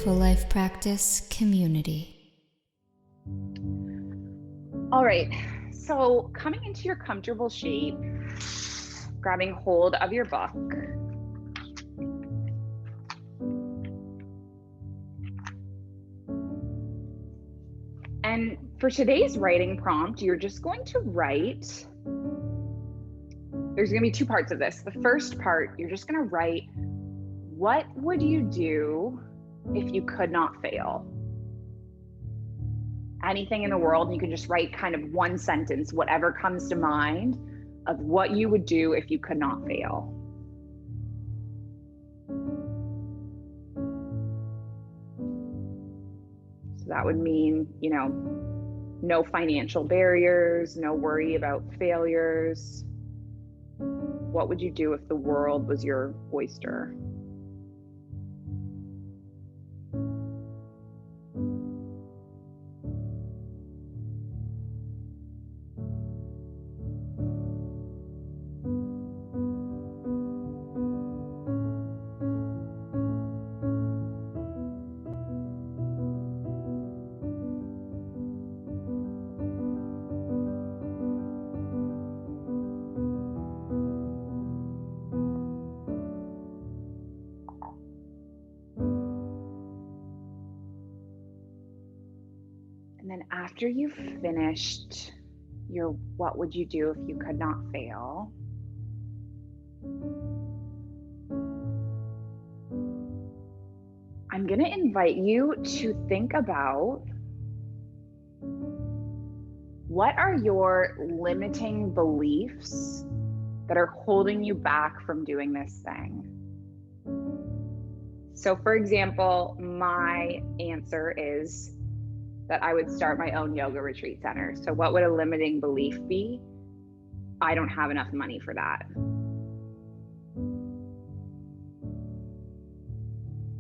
Mindful Life Practice community. All right, so coming into your comfortable shape, grabbing hold of your book. And for today's writing prompt, you're just going to write. There's going to be two parts of this. The first part, you're just going to write, what would you do if you could not fail? Anything in the world, you can just write kind of one sentence, whatever comes to mind of what you would do if you could not fail. So that would mean, no financial barriers, no worry about failures. What would you do if the world was your oyster? And then after you've finished your what would you do if you could not fail, I'm going to invite you to think about what are your limiting beliefs that are holding you back from doing this thing. So for example, my answer is that I would start my own yoga retreat center. So what would a limiting belief be? I don't have enough money for that.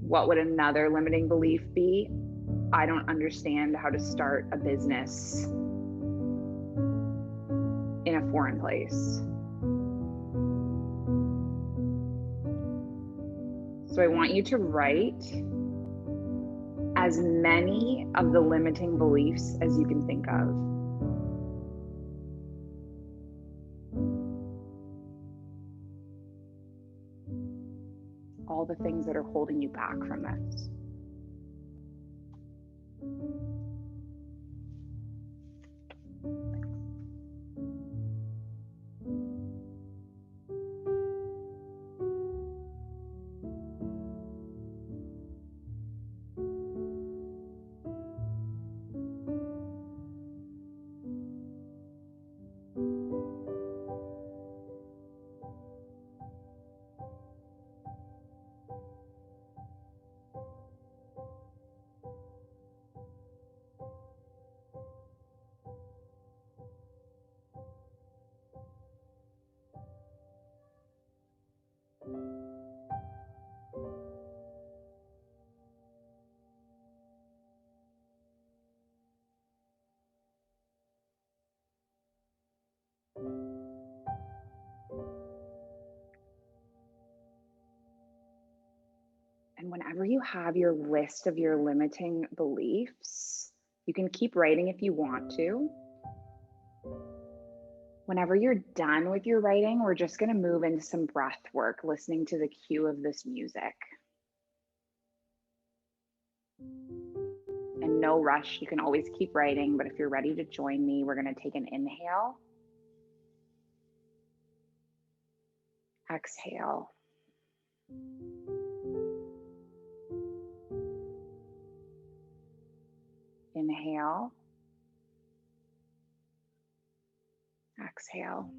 What would another limiting belief be? I don't understand how to start a business in a foreign place. So I want you to write as many of the limiting beliefs as you can think of. All the things that are holding you back from this. And whenever you have your list of your limiting beliefs, you can keep writing if you want to. Whenever you're done with your writing, we're just going to move into some breath work, listening to the cue of this music. And no rush, you can always keep writing, but if you're ready to join me, we're going to take an inhale. Exhale. Inhale. Exhale.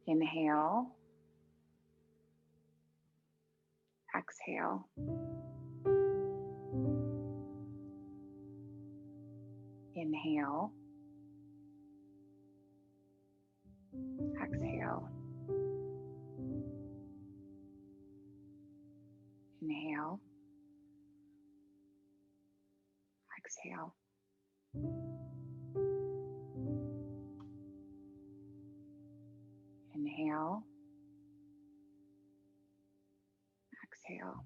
Inhale. Exhale. Inhale. Exhale. Inhale. Exhale. Inhale. Exhale.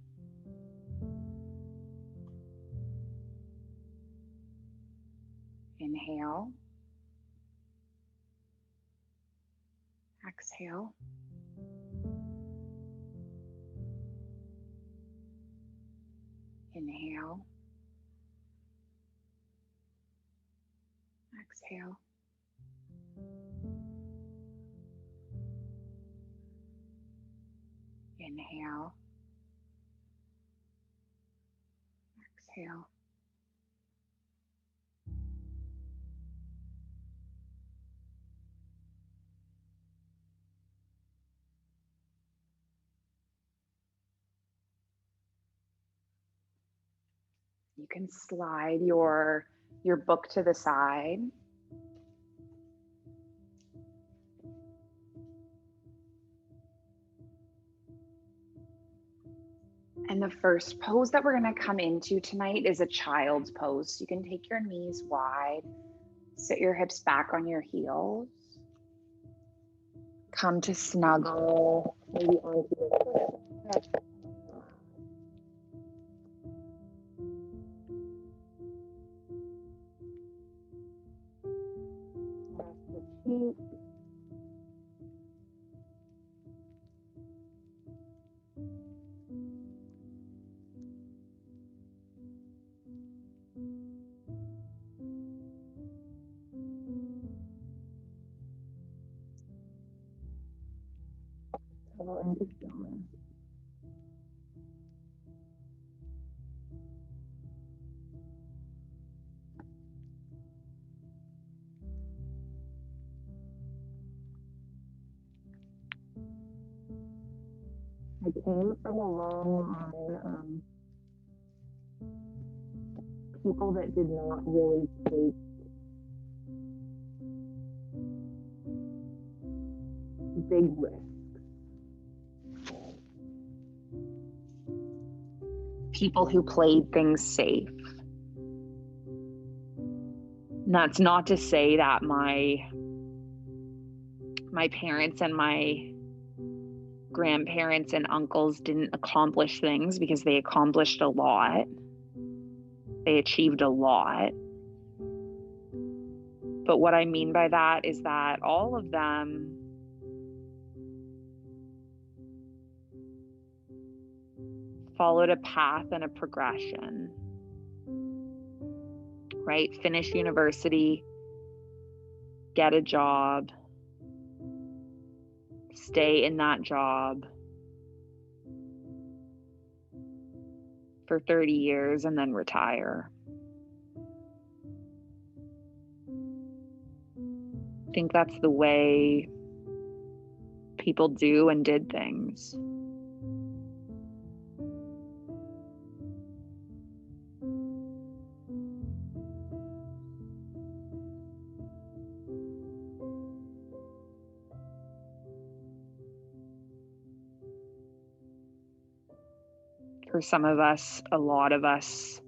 Inhale. Exhale. Inhale. Exhale. Inhale. Exhale. You can slide your book to the side. And the first pose that we're going to come into tonight is a child's pose. You can take your knees wide, sit your hips back on your heels. Come to snuggle, maybe onto your foot. Rest the feet. Settle into stillness. I came from a long line people that did not really take big risks. People who played things safe. And that's not to say that my parents and my grandparents and uncles didn't accomplish things, because they accomplished a lot. They achieved a lot. But what I mean by that is that all of them followed a path and a progression, right? Finish university, get a job, stay in that job for 30 years and then retire. I think that's the way people do and did things. For some of us, a lot of us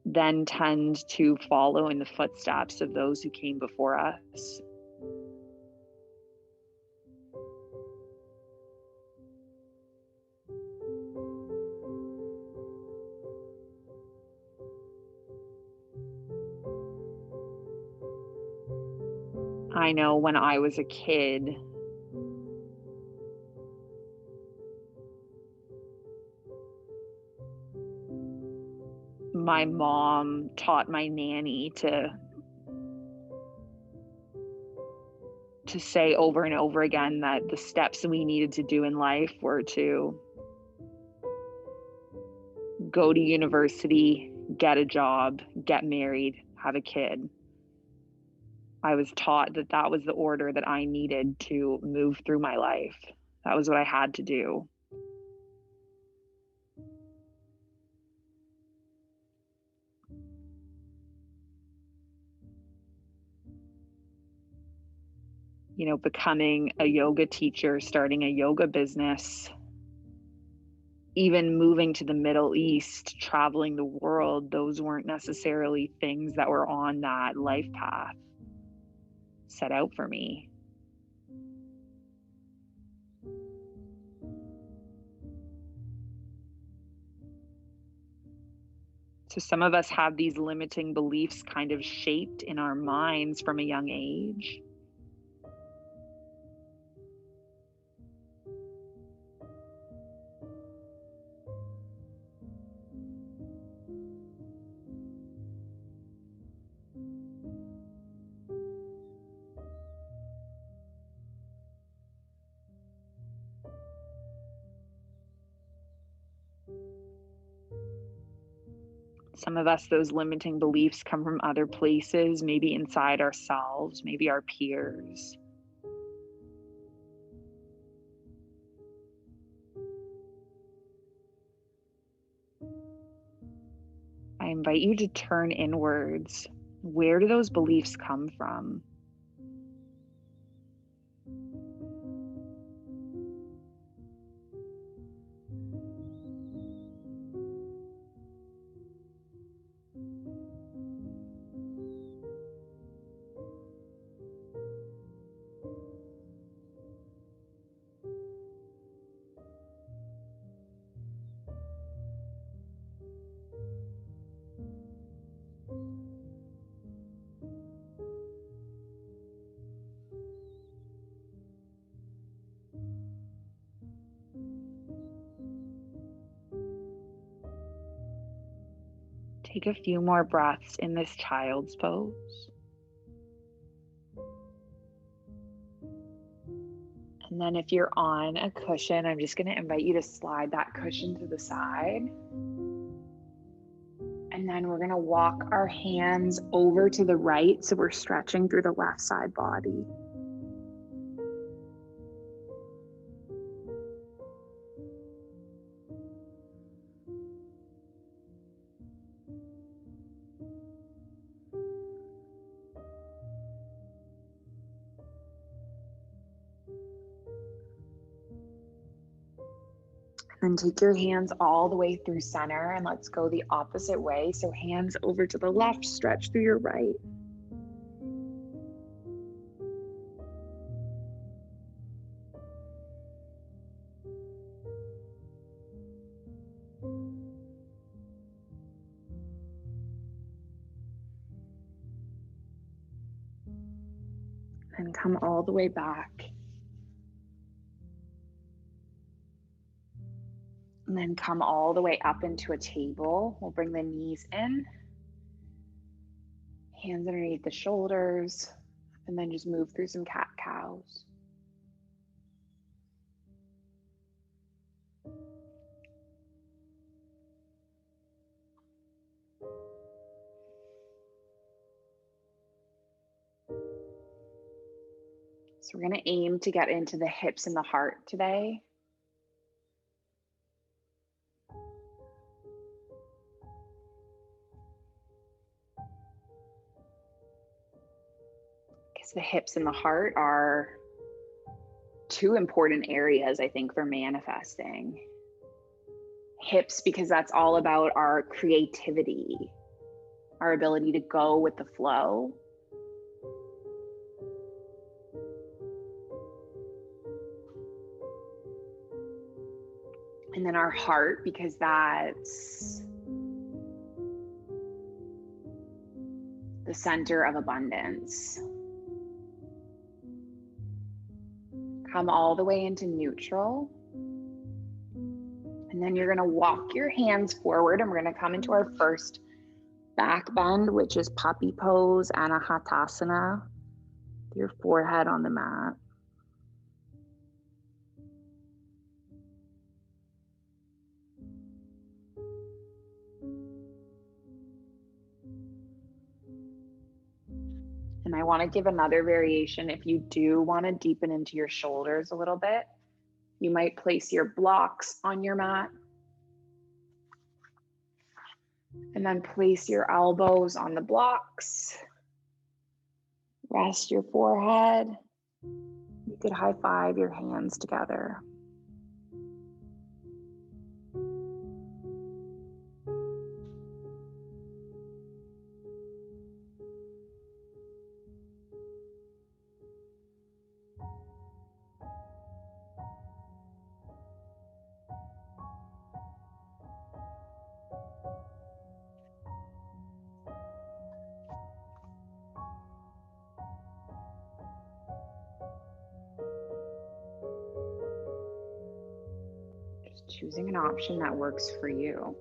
then tend to follow in the footsteps of those who came before us. I know when I was a kid, my mom taught my nanny to say over and over again that the steps we needed to do in life were to go to university, get a job, get married, have a kid. I was taught that that was the order that I needed to move through my life. That was what I had to do. You know, becoming a yoga teacher, starting a yoga business, even moving to the Middle East, traveling the world, those weren't necessarily things that were on that life path set out for me. So some of us have these limiting beliefs kind of shaped in our minds from a young age. Some of us, those limiting beliefs come from other places, maybe inside ourselves, maybe our peers. I invite you to turn inwards. Where do those beliefs come from? Take a few more breaths in this child's pose. And then if you're on a cushion, I'm just going to invite you to slide that cushion to the side. And then we're going to walk our hands over to the right, so we're stretching through the left side body. And take your hands all the way through center, and let's go the opposite way. So hands over to the left, stretch through your right. And come all the way back. And then come all the way up into a table. We'll bring the knees in, hands underneath the shoulders, and then just move through some cat-cows. So we're going to aim to get into the hips and the heart today. Because the hips and the heart are two important areas, I think, for manifesting. Hips, because that's all about our creativity, our ability to go with the flow. And then our heart, because that's the center of abundance. Come all the way into neutral. And then you're going to walk your hands forward, and we're going to come into our first back bend, which is puppy pose, anahatasana. Your forehead on the mat. And I want to give another variation. If you do want to deepen into your shoulders a little bit, you might place your blocks on your mat. And then place your elbows on the blocks. Rest your forehead. You could high five your hands together. choosing an option that works for you.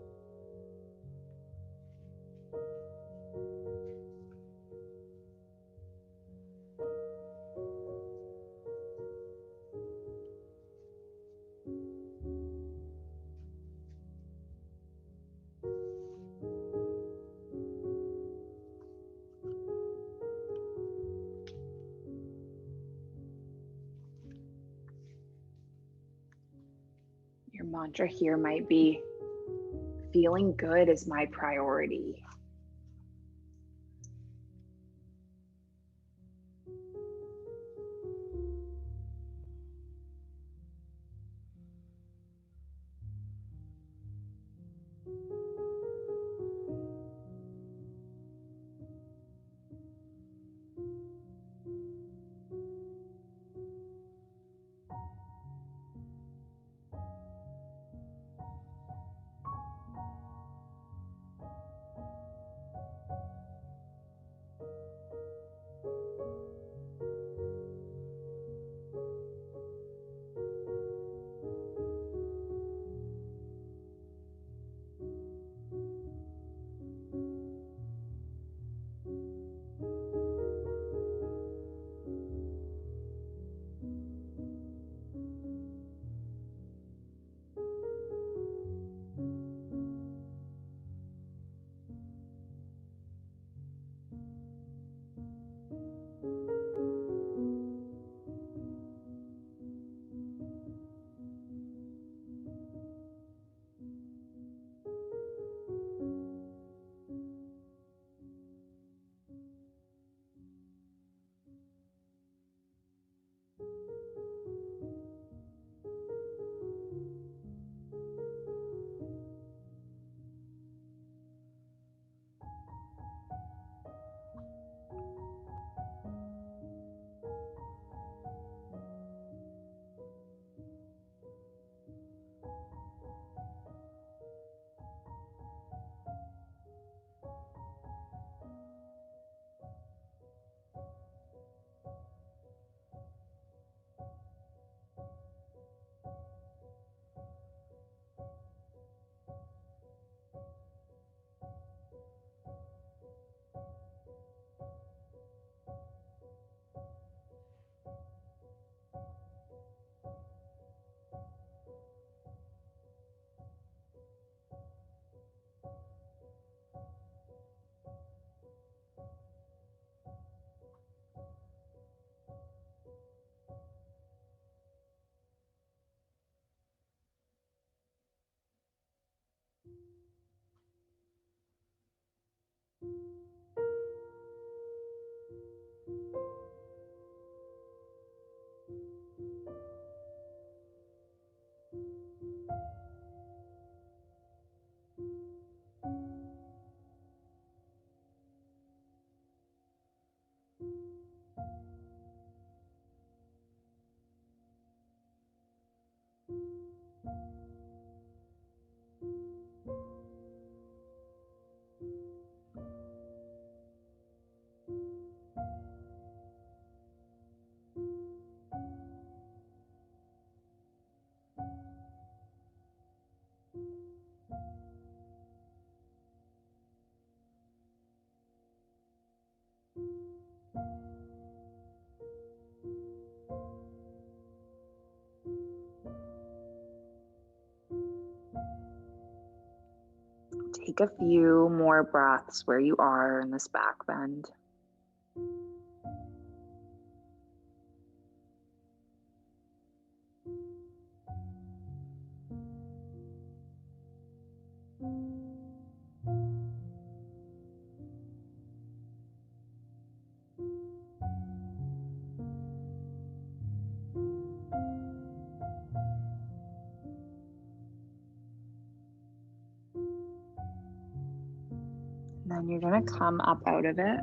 Your mantra here might be, feeling good is my priority. Take a few more breaths where you are in this back bend. Then you're going to come up out of it,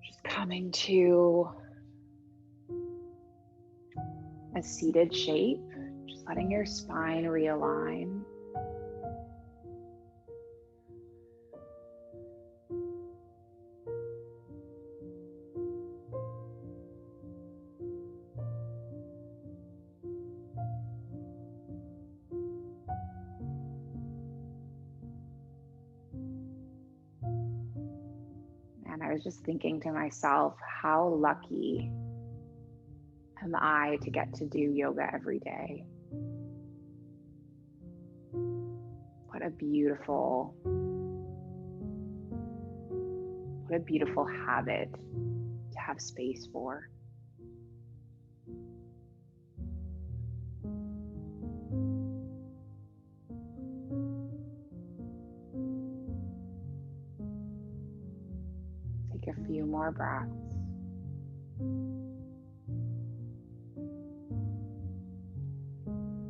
just coming to a seated shape, just letting your spine realign. was just thinking to myself, how lucky am I to get to do yoga every day? What a beautiful habit to have space for. Take a few more breaths.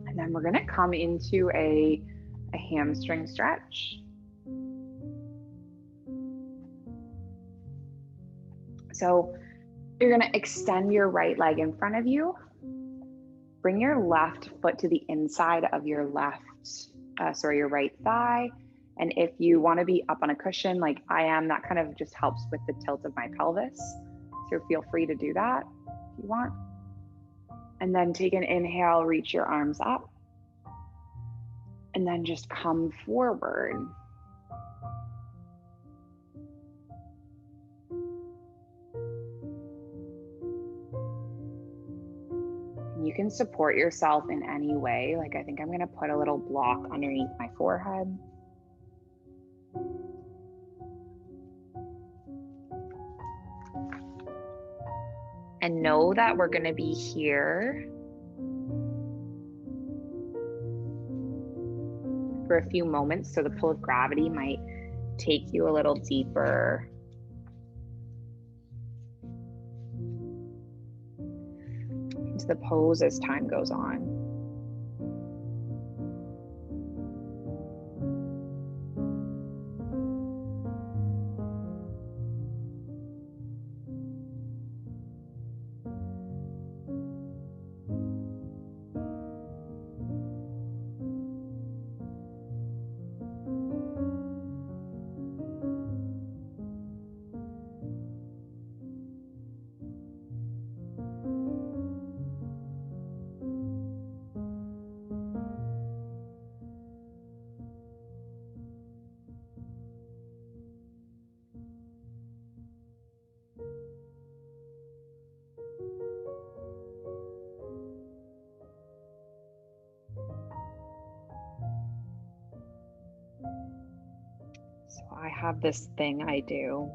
And then we're going to come into a hamstring stretch. So you're going to extend your right leg in front of you. Bring your left foot to the inside of your your right thigh. And if you want to be up on a cushion like I am, that kind of just helps with the tilt of my pelvis. So feel free to do that if you want. And then take an inhale, reach your arms up. And then just come forward. You can support yourself in any way. Like I think I'm going to put a little block underneath my forehead. And know that we're going to be here for a few moments. So the pull of gravity might take you a little deeper. Into the pose as time goes on. So I have this thing I do.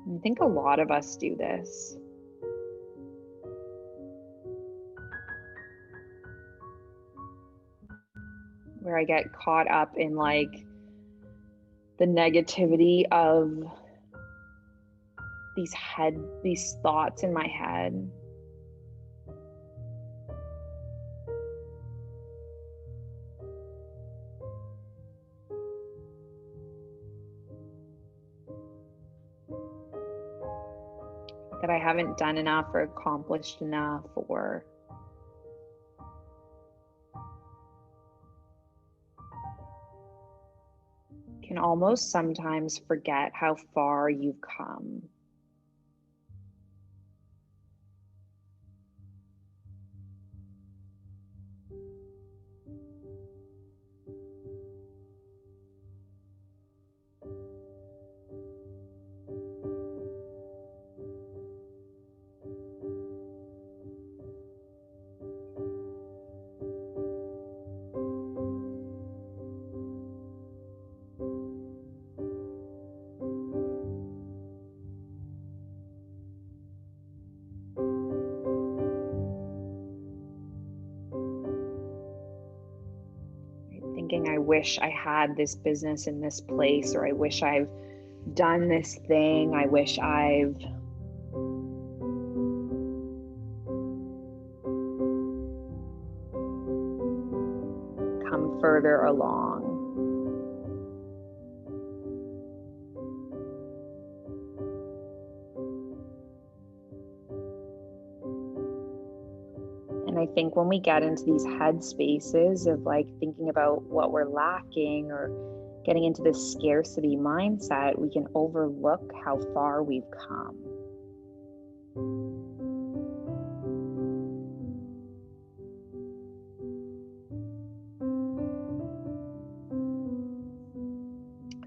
I think a lot of us do this. Where I get caught up in like the negativity of these thoughts in my head. That I haven't done enough or accomplished enough, or can almost sometimes forget how far you've come. Thinking, I wish I had this business in this place, or I wish I've done this thing, I wish I've come further along. And I think when we get into these head spaces of like thinking about what we're lacking or getting into this scarcity mindset, we can overlook how far we've come.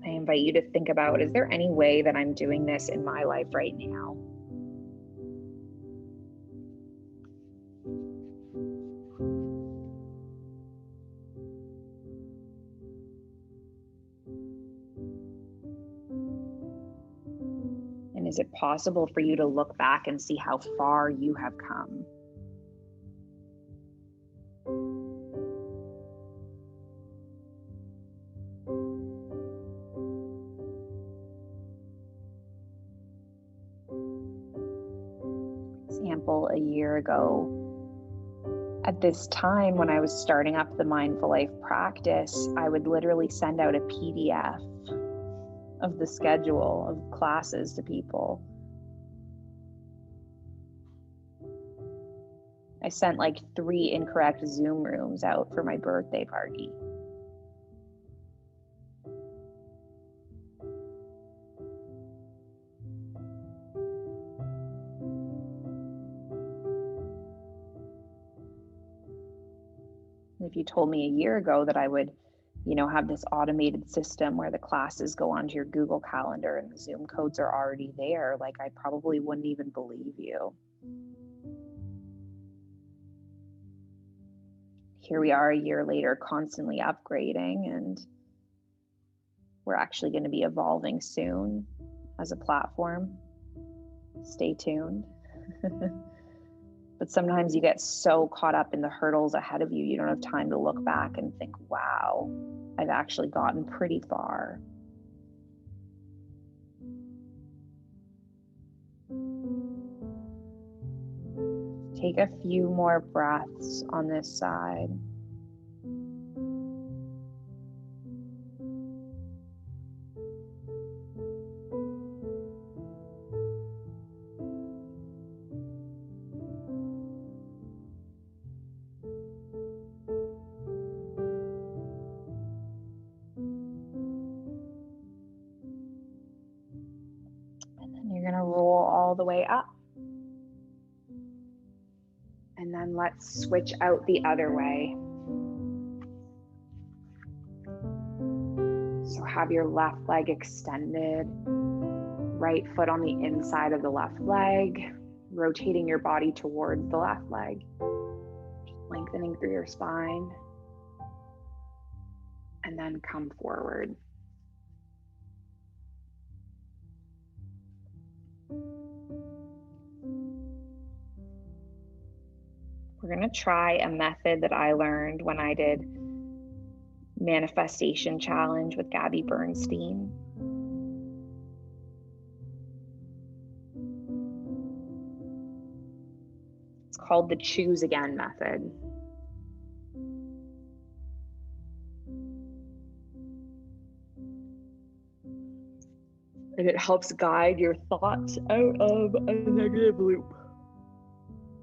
I invite you to think about, is there any way that I'm doing this in my life right now? And is it possible for you to look back and see how far you have come? Example, a year ago, at this time when I was starting up the Mindful Life practice, I would literally send out a PDF of the schedule of classes to people. I sent like 3 incorrect Zoom rooms out for my birthday party. If you told me a year ago that I would, have this automated system where the classes go onto your Google Calendar and the Zoom codes are already there, like I probably wouldn't even believe you. Here we are a year later, constantly upgrading, and we're actually going to be evolving soon as a platform. Stay tuned. But sometimes you get so caught up in the hurdles ahead of you, you don't have time to look back and think, wow, I've actually gotten pretty far. Take a few more breaths on this side. You're going to roll all the way up. And then let's switch out the other way. So have your left leg extended, right foot on the inside of the left leg, rotating your body towards the left leg, just lengthening through your spine, and then come forward. We're going to try a method that I learned when I did Manifestation Challenge with Gabby Bernstein. It's called the Choose Again method. And it helps guide your thoughts out of a negative loop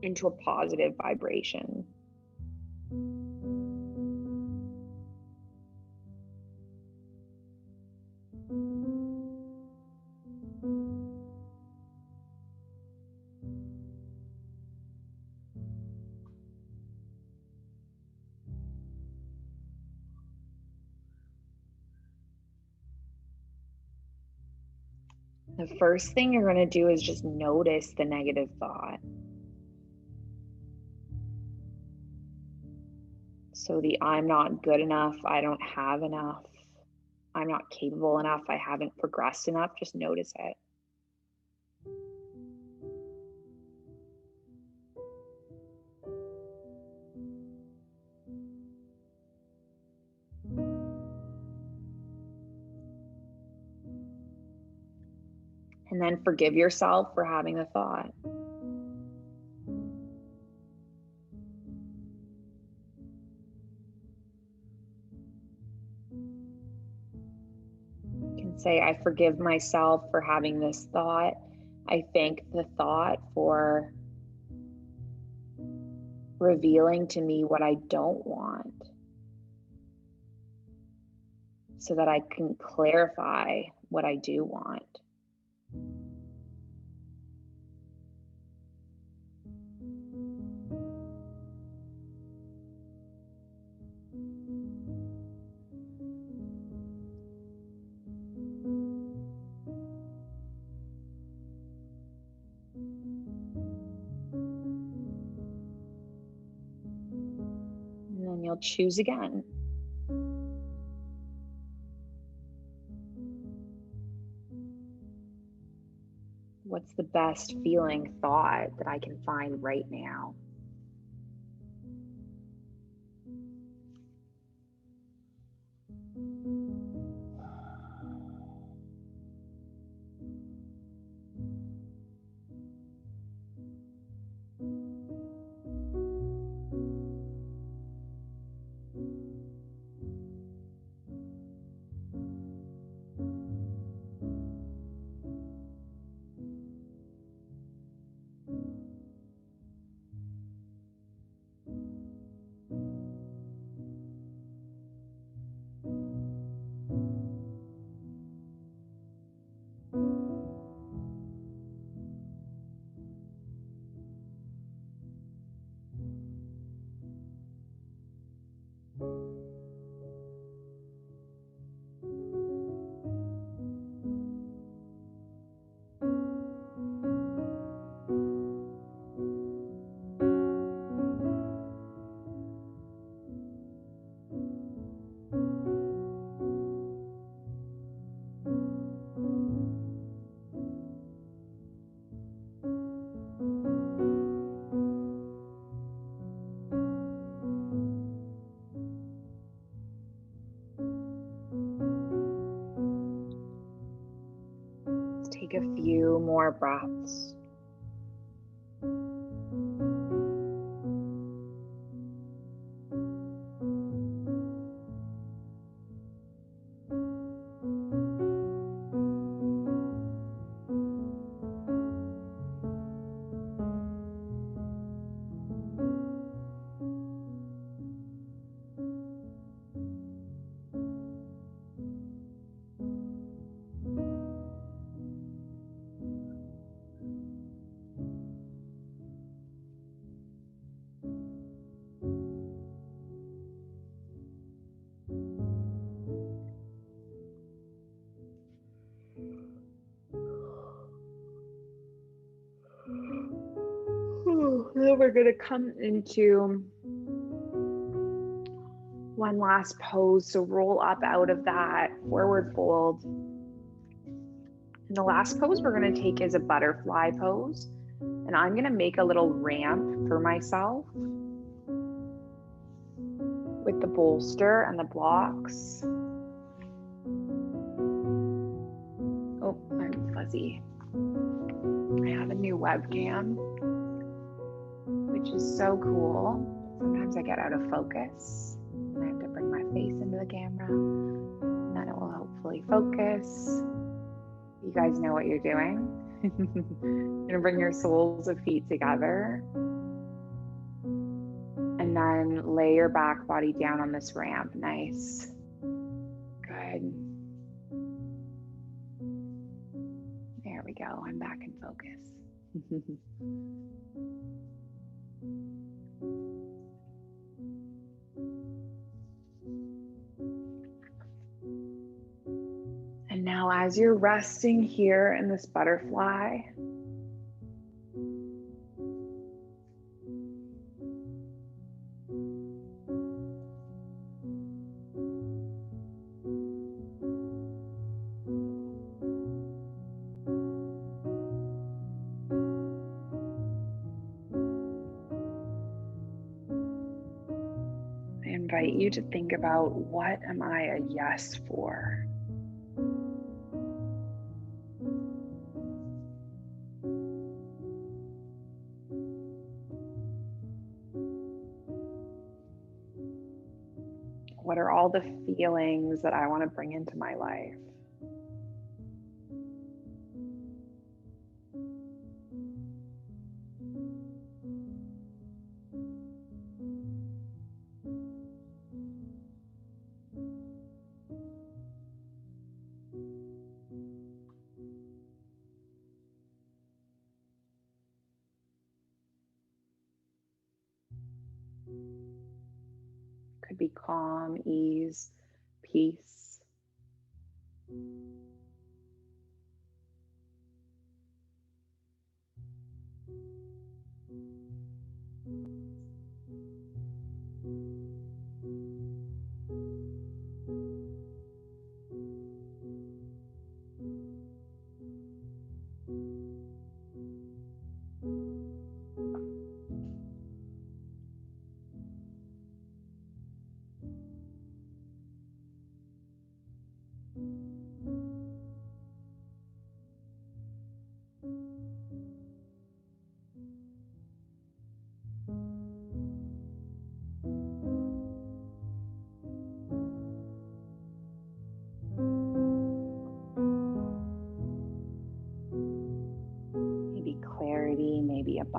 into a positive vibration. The first thing you're going to do is just notice the negative thought. So the I'm not good enough, I don't have enough, I'm not capable enough, I haven't progressed enough, just notice it. And then forgive yourself for having the thought. You can say, I forgive myself for having this thought. I thank the thought for revealing to me what I don't want, so that I can clarify what I do want. And you'll choose again. What's the best feeling thought that I can find right now? Take a few more breaths. Then we're going to come into one last pose. So roll up out of that forward fold. And the last pose we're going to take is a butterfly pose. And I'm going to make a little ramp for myself with the bolster and the blocks. Oh, I'm fuzzy. I have a new webcam, which is so cool. Sometimes I get out of focus and I have to bring my face into the camera, and then it will hopefully focus. You guys know what you're doing. You're gonna bring your soles of feet together and then lay your back body down on this ramp. Nice. Good. There we go. I'm back in focus. And now as you're resting here in this butterfly, I invite you to think about, what am I a yes for? What are all the feelings that I want to bring into my life? Could be calm, ease, peace.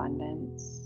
abundance.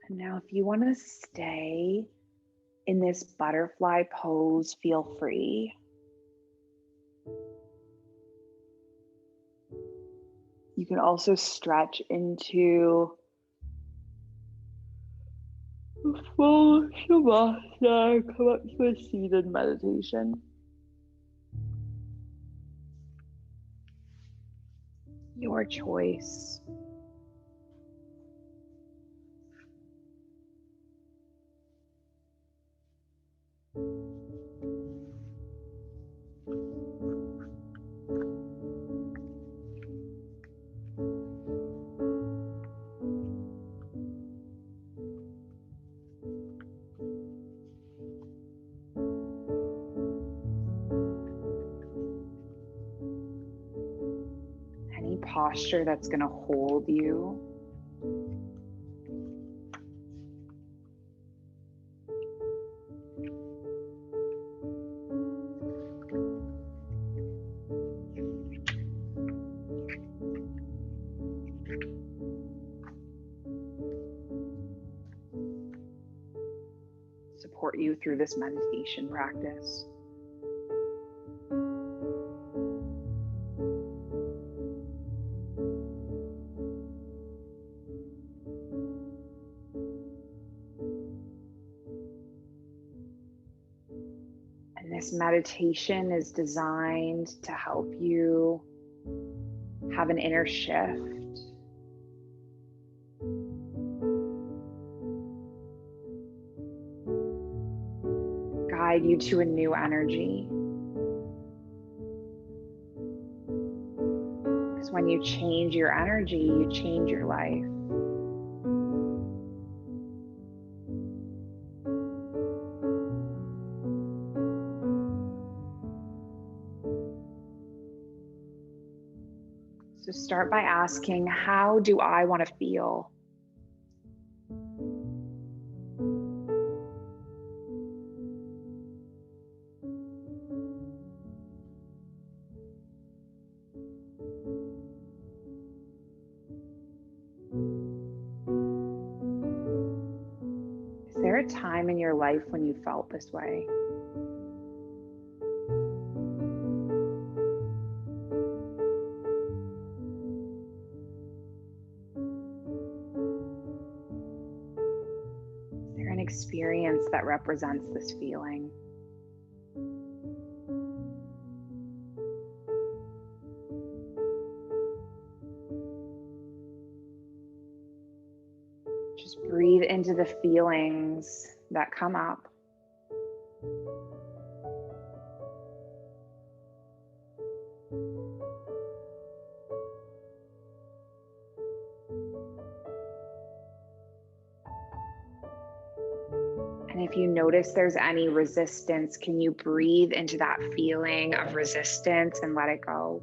And now if you want to stay in this butterfly pose, feel free. You can also stretch into a full shavasana, come up to a seated meditation. Your choice. Any posture that's going to hold you. Support you through this meditation practice. And this meditation is designed to help you have an inner shift. Guide you to a new energy. Because when you change your energy, you change your life. So start by asking, how do I want to feel? time in your life when you felt this way? Is there an experience that represents this feeling? Just breathe into the feelings that come up. And if you notice there's any resistance, can you breathe into that feeling of resistance and let it go?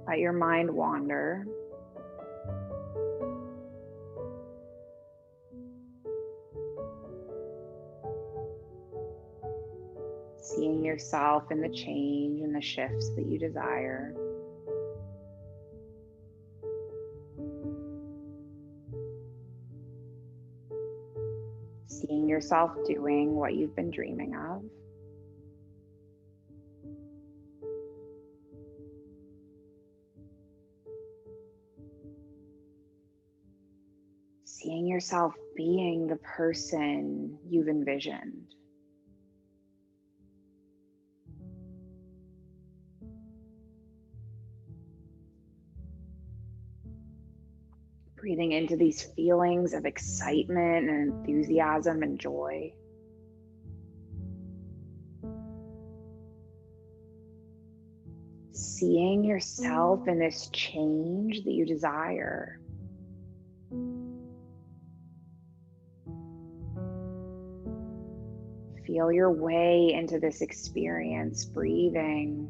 Let your mind wander. Seeing yourself in the change and the shifts that you desire. Seeing yourself doing what you've been dreaming of. Seeing yourself being the person you've envisioned. Breathing into these feelings of excitement and enthusiasm and joy. Seeing yourself in this change that you desire. Feel your way into this experience, breathing.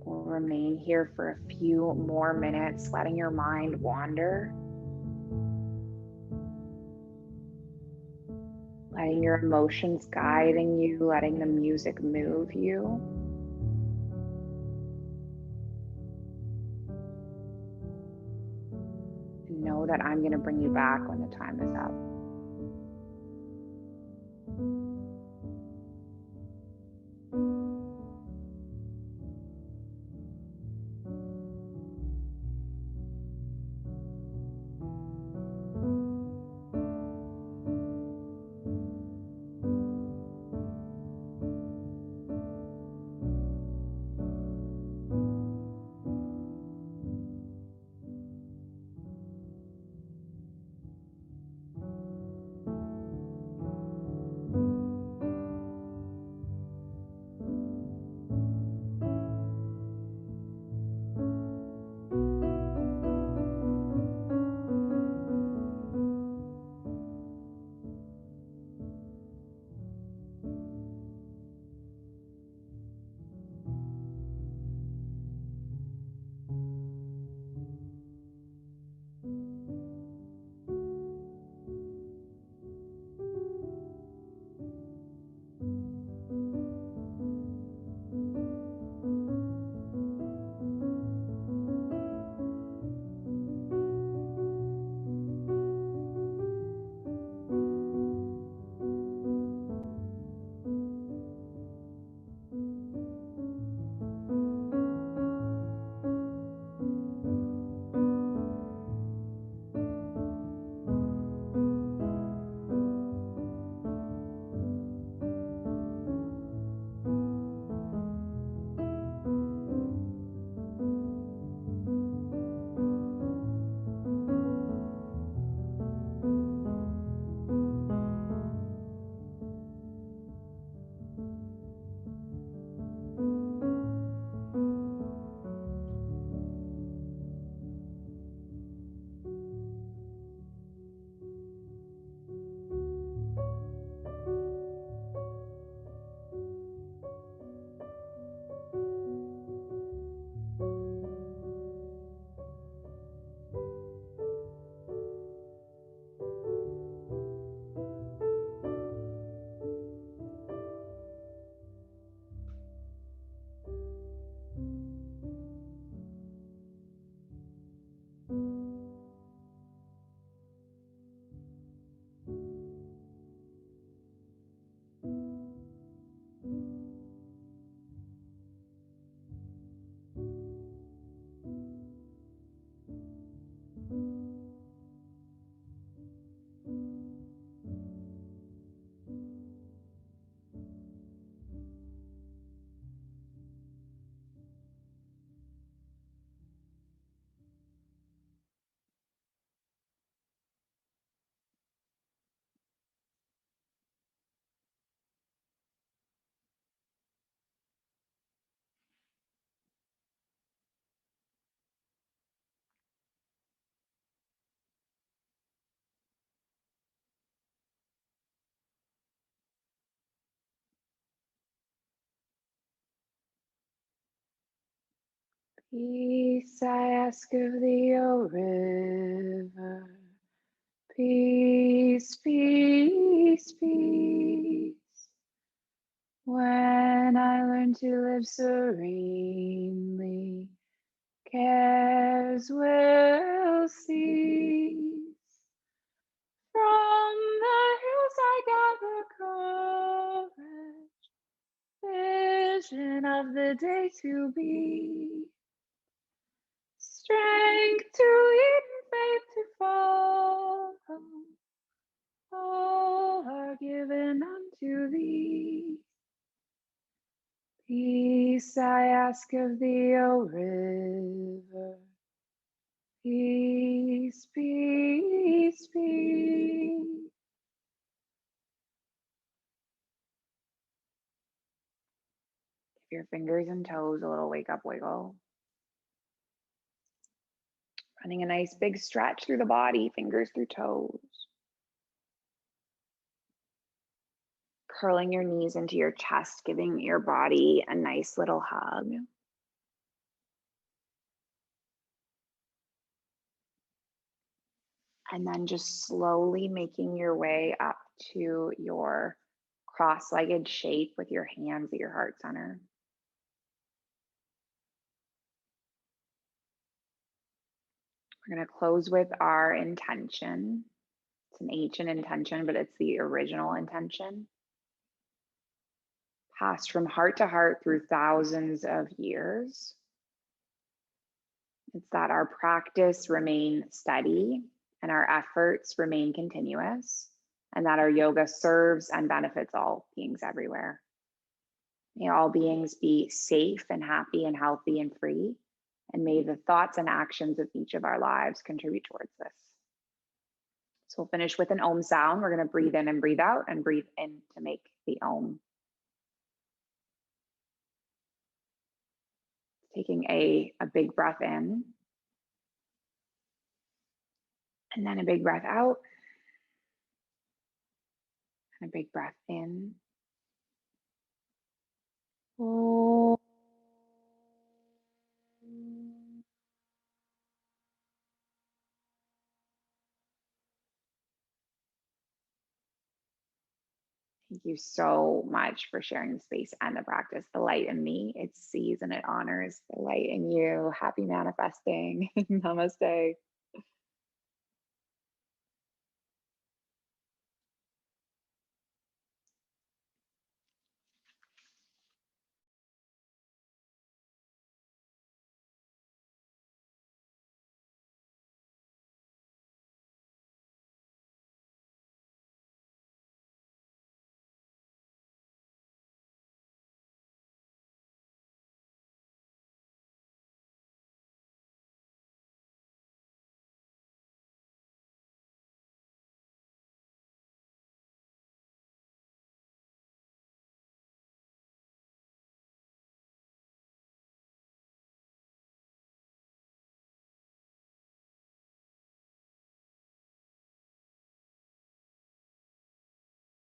We'll remain here for a few more minutes, letting your mind wander. Letting your emotions guiding you, letting the music move you. And know that I'm going to bring you back when the time is up. Peace I ask of thee, O river. Peace, peace, peace. When I learn to live serenely, cares will cease. From the hills I gather courage, vision of the day to be, strength to lead and faith to follow. All are given unto thee. Peace I ask of thee, O river. Peace, peace, peace. Give your fingers and toes a little wake up wiggle. Running a nice big stretch through the body, fingers through toes. Curling your knees into your chest, giving your body a nice little hug. And then just slowly making your way up to your cross-legged shape with your hands at your heart center. We're going to close with our intention. It's an ancient intention, but it's the original intention. Passed from heart to heart through thousands of years. It's that our practice remain steady and our efforts remain continuous, and that our yoga serves and benefits all beings everywhere. May all beings be safe and happy and healthy and free, and may the thoughts and actions of each of our lives contribute towards this. So we'll finish with an Om sound. We're going to breathe in and breathe out, and breathe in to make the Om. Taking a big breath in, and then a big breath out, and a big breath in. Oh. Thank you so much for sharing the space and the practice. The light in me, it sees and it honors the light in you. Happy manifesting. Namaste.